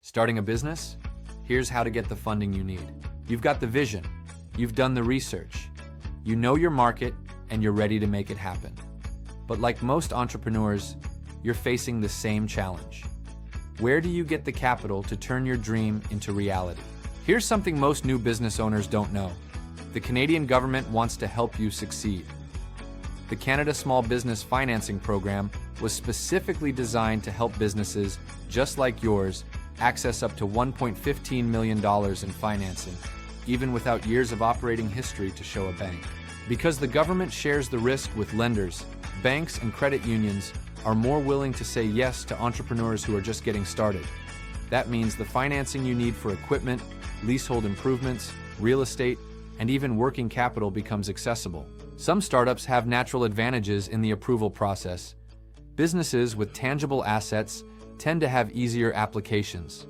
Starting a business? Here's how to get the funding you need. You've got the vision, you've done the research, you know your market, and you're ready to make it happen. But like most entrepreneurs, you're facing the same challenge. Where do you get the capital to turn your dream into reality? Here's something most new business owners don't know. The Canadian government wants to help you succeed. The Canada Small Business Financing Program was specifically designed to help businesses just like yours access up to $1.15 million in financing, even without years of operating history to show a bank. Because the government shares the risk with lenders, banks and credit unions are more willing to say yes to entrepreneurs who are just getting started. That means the financing you need for equipment, leasehold improvements, real estate, and even working capital becomes accessible. Some startups have natural advantages in the approval process. Businesses with tangible assets tend to have easier applications.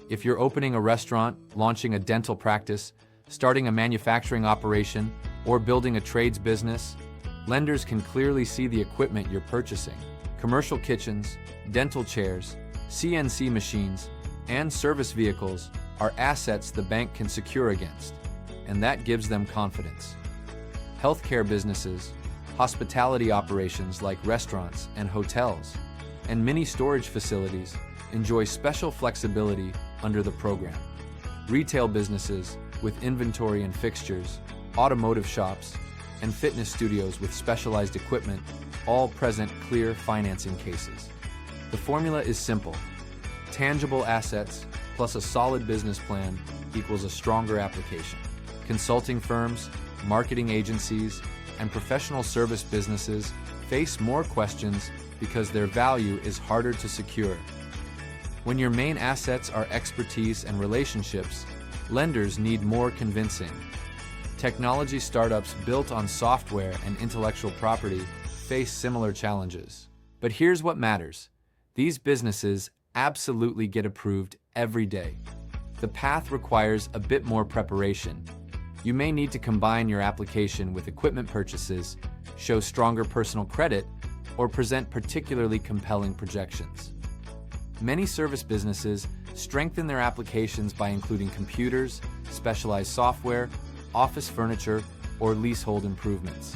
If you're opening a restaurant, launching a dental practice, starting a manufacturing operation, or building a trades business, lenders can clearly see the equipment you're purchasing. Commercial kitchens, dental chairs, CNC machines, and service vehicles are assets the bank can secure against, and that gives them confidence. Healthcare businesses, hospitality operations like restaurants and hotels, and mini storage facilities enjoy special flexibility under the program. Retail businesses with inventory and fixtures, automotive shops, and fitness studios with specialized equipment all present clear financing cases. The formula is simple. Tangible assets plus a solid business plan equals a stronger application. Consulting firms, marketing agencies, and professional service businesses face more questions because their value is harder to secure. When your main assets are expertise and relationships, lenders need more convincing. Technology startups built on software and intellectual property face similar challenges. But here's what matters. These businesses absolutely get approved every day. The path requires a bit more preparation. You may need to combine your application with equipment purchases, show stronger personal credit, or present particularly compelling projections. Many service businesses strengthen their applications by including computers, specialized software, office furniture, or leasehold improvements.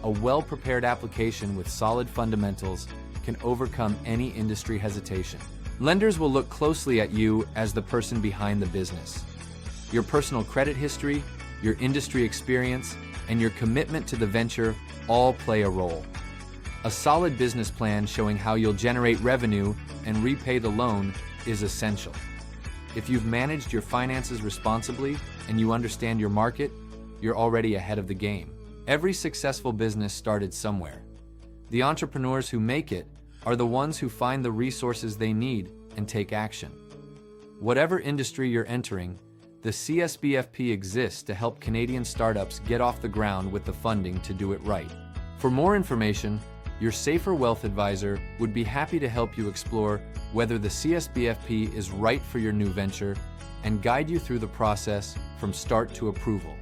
A well-prepared application with solid fundamentals can overcome any industry hesitation. Lenders will look closely at you as the person behind the business. Your personal credit history, your industry experience, and your commitment to the venture all play a role. A solid business plan showing how you'll generate revenue and repay the loan is essential. If you've managed your finances responsibly and you understand your market, you're already ahead of the game. Every successful business started somewhere. The entrepreneurs who make it are the ones who find the resources they need and take action. Whatever industry you're entering, the CSBFP exists to help Canadian startups get off the ground with the funding to do it right. For more information, your SaferWealth advisor would be happy to help you explore whether the CSBFP is right for your new venture and guide you through the process from start to approval.